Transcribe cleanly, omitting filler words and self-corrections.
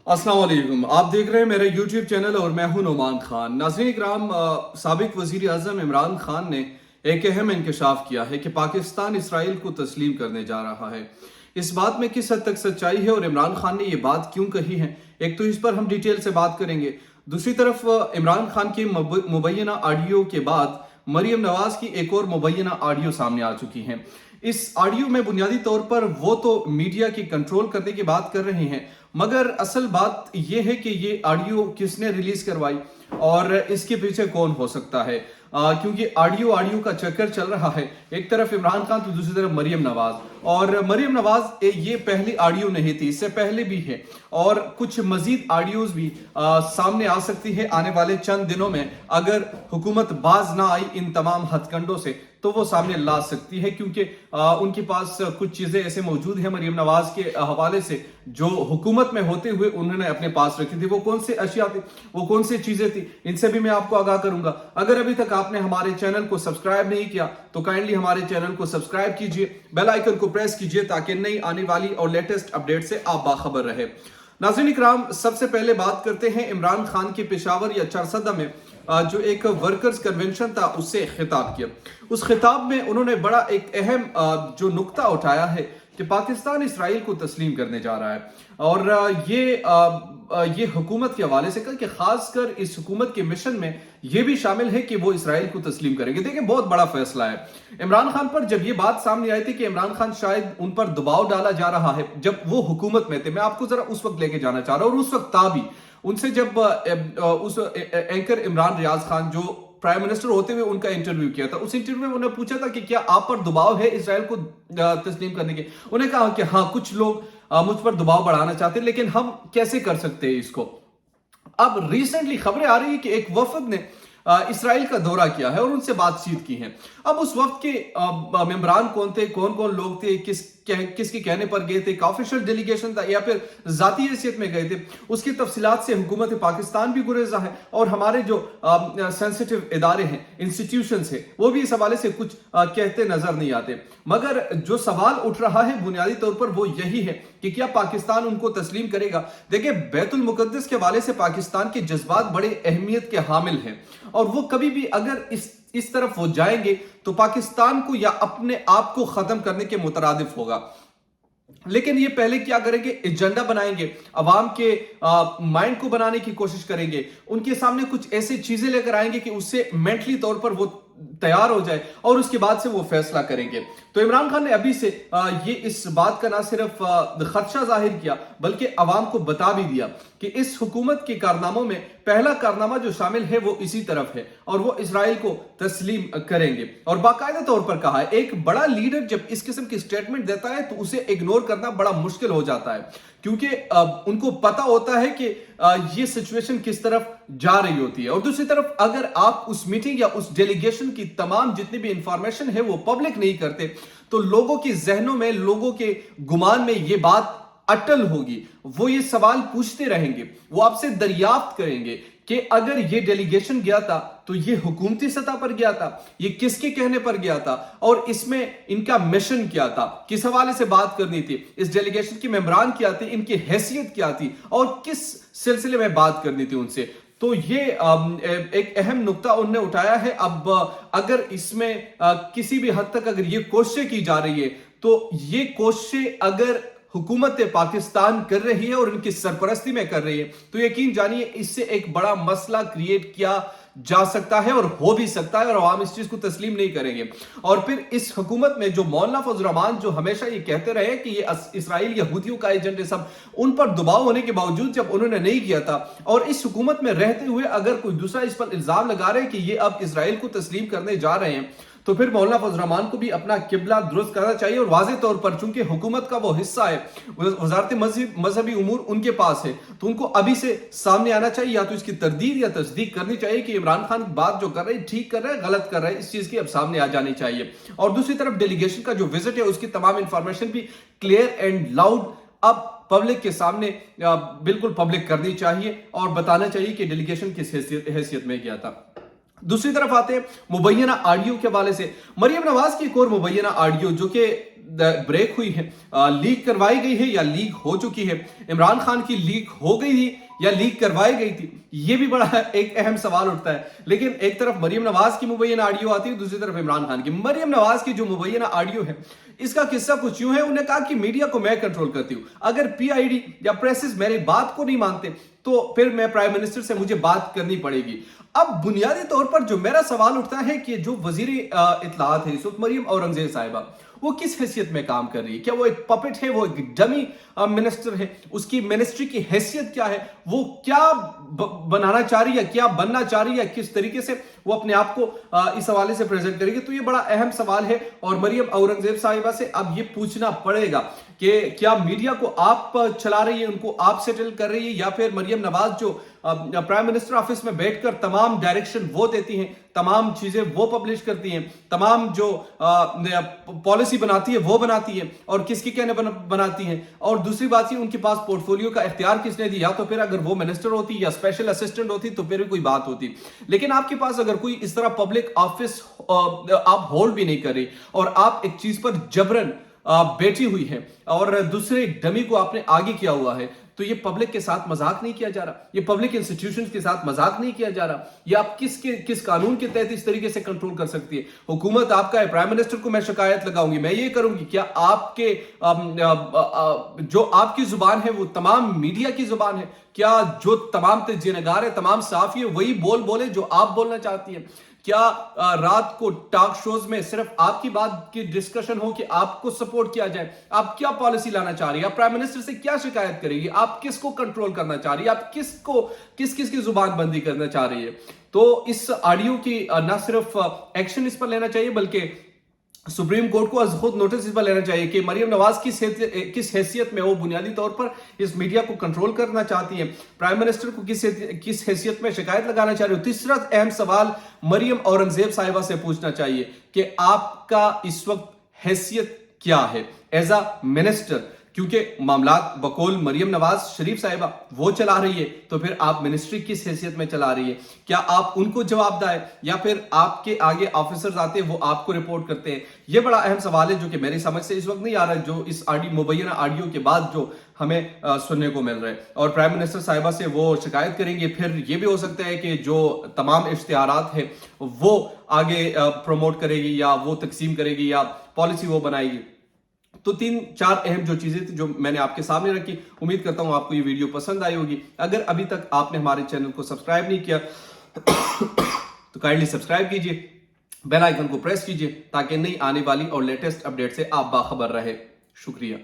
अस्सलाम वालेकुम। आप देख रहे हैं मेरा यूट्यूब चैनल और मैं हूं नुमान खान। नाज़रीन इकराम, साबिक वज़ीर आज़म इमरान खान ने एक अहम इंकशाफ किया है कि पाकिस्तान इसराइल को तस्लीम करने जा रहा है। इस बात में किस हद तक सच्चाई है और इमरान खान ने ये बात क्यों कही है, एक तो इस पर हम डिटेल से बात करेंगे। दूसरी तरफ इमरान खान के मुबैना ऑडियो के बाद मरियम नवाज की एक और मुबैना ऑडियो सामने आ चुकी है। इस ऑडियो में बुनियादी तौर पर वो तो मीडिया की कंट्रोल करने की बात कर रहे हैं, मगर असल बात यह है कि ये ऑडियो किसने रिलीज करवाई और इसके पीछे कौन हो सकता है। क्योंकि ऑडियो का चक्कर चल रहा है, एक तरफ इमरान खान तो दूसरी तरफ मरियम नवाज। और मरियम नवाज ये पहली ऑडियो नहीं थी, इससे पहले भी है और कुछ मजीद ऑडियोज भी सामने आ सकती है आने वाले चंद दिनों में। अगर हुकूमत बाज ना आई इन तमाम हथकंडों से तो वो सामने ला सकती है, क्योंकि उनके पास कुछ चीजें ऐसे मौजूद हैं मरियम नवाज के हवाले से जो हुकूमत में होते हुए उन्होंने अपने पास रखी थी। वो कौन से अशिया थी, वो कौन सी चीजें थी, इनसे भी मैं आपको आगाह करूंगा। अगर अभी तक आपने हमारे चैनल को सब्सक्राइब नहीं किया तो काइंडली हमारे चैनल को सब्सक्राइब कीजिए, बेल आइकन को प्रेस कीजिए ताकि नई आने वाली और लेटेस्ट अपडेट से आप बाखबर रहे। नाज़रीन इकराम, सबसे पहले बात करते हैं इमरान खान के पेशावर या चरसदा में जो एक वर्कर्स कन्वेंशन था उससे खिताब किया। उस खिताब में उन्होंने बड़ा एक अहम जो नुक्ता उठाया है कि पाकिस्तान इसराइल को तस्लीम करने जा रहा है और ये हुकूमत के हवाले से कहा कि खासकर इस हुकूमत के मिशन में ये भी शामिल है कि वो इसराइल को तस्लीम करेंगे। देखिए, बहुत बड़ा फैसला है इमरान खान पर। जब ये बात सामने आई थी कि इमरान खान शायद उन पर दबाव डाला जा रहा है जब वो हुकूमत में थे, मैं आपको जरा उस वक्त लेके जाना चाह रहा हूं। और उस वक्त था भी उनसे जब उस एंकर इमरान रियाज खान जो प्राइम मिनिस्टर होते हुए उनका इंटरव्यू किया था, उस इंटरव्यू में उन्हें पूछा था कि क्या आप पर दबाव है इसराइल को तस्लीम करने के। उन्हें कहा कि हाँ, कुछ लोग मुझ पर दबाव बढ़ाना चाहते हैं, लेकिन हम कैसे कर सकते हैं इसको। अब रिसेंटली खबरें आ रही है कि एक वफद ने इसराइल का दौरा किया है और उनसे बातचीत की है। अब उस वक्त के मेंबरान कौन थे, कौन कौन लोग थे, किसके कहने पर गए थे, ऑफिशियल डेलीगेशन था या फिर जाती हैसियत में गए थे, उसकी तफसीलात से हुकूमत पाकिस्तान भी गुरेजा है और हमारे जो सेंसिटिव इदारे हैं, इंस्टीट्यूशंस है, वो भी इस हवाले से कुछ कहते नजर नहीं आते। मगर जो सवाल उठ रहा है बुनियादी तौर पर वो यही है कि क्या पाकिस्तान उनको तस्लीम करेगा। देखिए, बैतुल मुकद्दस के हवाले से पाकिस्तान के जज्बात बड़े अहमियत के हामिल हैं और वो कभी भी अगर इस तरफ वो जाएंगे तो पाकिस्तान को या अपने आप को खत्म करने के मुतरादिफ होगा। लेकिन ये पहले क्या करेंगे, एजेंडा बनाएंगे, अवाम के माइंड को बनाने की कोशिश करेंगे, उनके सामने कुछ ऐसी चीजें लेकर आएंगे कि उससे मेंटली तौर पर वो तैयार हो जाए और उसके बाद से वो फैसला करेंगे। तो इमरान खान ने अभी से ये इस बात का ना सिर्फ खदशा जाहिर किया बल्कि अवाम को बता भी दिया कि इस हुकूमत के कारनामों में पहला कारनामा जो शामिल है वो इसी तरफ है और वो इसराइल को तस्लीम करेंगे। और बाकायदा तौर पर कहा है, एक बड़ा लीडर जब इस किस्म की स्टेटमेंट देता है तो उसे इग्नोर करना बड़ा मुश्किल हो जाता है, क्योंकि उनको पता होता है कि ये सिचुएशन किस तरफ जा रही होती है। और दूसरी तरफ अगर आप उस मीटिंग या उस डेलीगेशन की तमाम जितनी भी इंफॉर्मेशन है वो पब्लिक नहीं करते तो लोगों के जहनों में, लोगों के गुमान में ये बात अटल होगी। वो ये सवाल पूछते रहेंगे, वो आपसे दरियाफ्त करेंगे कि अगर ये डेलीगेशन गया था तो ये हुकूमती सतह पर गया था, ये किसके कहने पर गया था और इसमें इनका मिशन क्या था, किस हवाले से बात करनी थी, इस डेलीगेशन के मेंबरान क्या थे, इनकी हैसियत क्या थी और किस सिलसिले में बात करनी थी उनसे। तो ये एक अहम नुक्ता उन्होंने उठाया है। अब अगर इसमें किसी भी हद तक अगर ये कोशिश की जा रही है तो ये कोशिश अगर हुकूमत पाकिस्तान कर रही है और इनकी सरपरस्ती में कर रही है तो यकीन जानिए इससे एक बड़ा मसला क्रिएट किया जा सकता है और हो भी सकता है और अवाम इस चीज को तस्लीम नहीं करेंगे। और फिर इस हुकूमत में जो मौलाना फजल रहमान जो हमेशा ये कहते रहे कि ये इसराइल यहूदियों का एजेंट है, सब उन पर दबाव होने के बावजूद जब उन्होंने नहीं किया था और इस हुकूमत में रहते हुए अगर कोई दूसरा इस पर इल्जाम लगा रहे हैं कि ये अब इसराइल को तस्लीम करने जा रहे हैं तो फिर मौलाना फजल रहमान को भी अपना किबला दुरुस्त करना चाहिए। और वाज़ेह तौर पर चूंकि हुकूमत का वो हिस्सा है, वजारत मजहबी उमूर उनके पास है, तो उनको अभी से सामने आना चाहिए, या तो इसकी तरदीद या तस्दीक करनी चाहिए कि इमरान खान बात जो कर रहे हैं ठीक कर रहे हैं, गलत कर रहे हैं, इस चीज की अब सामने आ जानी चाहिए। और दूसरी तरफ डेलीगेशन का जो विजिट है उसकी तमाम इंफॉर्मेशन भी क्लियर एंड लाउड अब पब्लिक के सामने बिल्कुल पब्लिक करनी चाहिए और बताना चाहिए कि डेलीगेशन किस हैसियत में गया था। दूसरी तरफ आते हैं मुबैना ऑडियो के हवाले से। मरियम नवाज की एक और मुबैना ऑडियो जो कि ब्रेक हुई है, लीक करवाई गई है या लीक हो चुकी है, इमरान खान की लीक हो गई थी या लीक करवाई गई थी, ये भी बड़ा एक अहम सवाल उठता है। लेकिन एक तरफ मरियम नवाज की मुबैना ऑडियो आती है, दूसरी तरफ इमरान खान की। मरियम नवाज की जो मुबैना ऑडियो है, इसका किस्सा कुछ यूं है, उन्होंने कहा कि मीडिया को मैं कंट्रोल करती हूं, अगर पीआईडी या प्रेसेस मेरी बात को नहीं मानते तो फिर मैं प्राइम मिनिस्टर से मुझे बात करनी पड़ेगी। अब बुनियादी तौर पर जो मेरा सवाल उठता है कि जो वजीर इत्तलात है इस वक्त मरियम औरंगजेब साहिबा, वो किस हैसियत में काम कर रही है? क्या वो एक पपेट है, वो एक डमी मिनिस्टर है? उसकी मिनिस्ट्री की हैसियत क्या है? वो क्या बनाना चाह रही है, क्या बनना चाह रही है, किस तरीके से वो अपने आप को इस हवाले से प्रेजेंट करेगी? तो ये बड़ा अहम सवाल है और मरियम औरंगजेब साहिबा से अब ये पूछना पड़ेगा कि क्या मीडिया को आप चला रही है, उनको आप सेटल कर रही है, या फिर मरियम नवाज जो प्राइम मिनिस्टर ऑफिस में बैठकर तमाम डायरेक्शन वो देती हैं, तमाम चीजें वो पब्लिश करती हैं, तमाम जो पॉलिसी बनाती है वो बनाती है, और किसकी कहने बनाती हैं। और दूसरी बात ये, उनके पास पोर्टफोलियो का इख्तियार किसने दिया? तो फिर अगर वो मिनिस्टर होती या स्पेशल असिस्टेंट होती तो फिर भी कोई बात होती। लेकिन आपके पास अगर कोई इस तरह पब्लिक ऑफिस आप होल्ड भी नहीं कर रही और आप एक चीज पर जबरन बैठी हुई है और दूसरे डमी को आपने आगे किया हुआ है, तो ये पब्लिक के साथ मजाक नहीं किया जा रहा, ये पब्लिक इंस्टीट्यूशंस के साथ मजाक नहीं किया जा रहा। ये आप किस कानून के तहत इस तरीके से कंट्रोल कर सकती है? हुकूमत आपका है, प्राइम मिनिस्टर को मैं शिकायत लगाऊंगी, मैं ये करूंगी, क्या आपके जो आपकी जुबान है वो तमाम मीडिया की जुबान है? क्या जो तमाम तजज़ियानगार है, तमाम सहाफ़ी है, वही बोले जो आप बोलना चाहती है? क्या रात को टॉक शोज में सिर्फ आपकी बात की डिस्कशन हो कि आपको सपोर्ट किया जाए? आप क्या पॉलिसी लाना चाह रही है? आप प्राइम मिनिस्टर से क्या शिकायत करेगी? आप किसको कंट्रोल करना चाह रही है? आप किस की जुबान बंदी करना चाह रही है? तो इस ऑडियो की ना सिर्फ एक्शन इस पर लेना चाहिए, बल्कि सुप्रीम कोर्ट को खुद नोटिस इस पर लेना चाहिए कि मरियम नवाज किस हैसियत में वो बुनियादी तौर पर इस मीडिया को कंट्रोल करना चाहती है, प्राइम मिनिस्टर को किस हैसियत में शिकायत लगाना चाह रही हो। तीसरा अहम सवाल मरियम औरंगजेब साहिबा से पूछना चाहिए कि आपका इस वक्त हैसियत क्या है एज अ मिनिस्टर, क्योंकि मामलात बकौल मरियम नवाज शरीफ साहिबा वो चला रही है, तो फिर आप मिनिस्ट्री किस हैसियत में चला रही है? क्या आप उनको जवाबदार है या फिर आपके आगे ऑफिसर्स आते हैं वो आपको रिपोर्ट करते हैं? ये बड़ा अहम सवाल है जो कि मेरी समझ से इस वक्त नहीं आ रहा है, जो इस मुबैना ऑडियो के बाद जो हमें सुनने को मिल रहा है। और प्राइम मिनिस्टर साहिबा से वो शिकायत करेंगे, फिर ये भी हो सकता है कि जो तमाम इश्तिहारात है वो आगे प्रमोट करेगी या वो तकसीम करेगी या पॉलिसी वो बनाएगी। तो 3-4 अहम जो चीजें थी जो मैंने आपके सामने रखी। उम्मीद करता हूं आपको ये वीडियो पसंद आई होगी। अगर अभी तक आपने हमारे चैनल को सब्सक्राइब नहीं किया तो काइंडली सब्सक्राइब कीजिए, बेल आइकन को प्रेस कीजिए ताकि नई आने वाली और लेटेस्ट अपडेट से आप बाखबर रहे। शुक्रिया।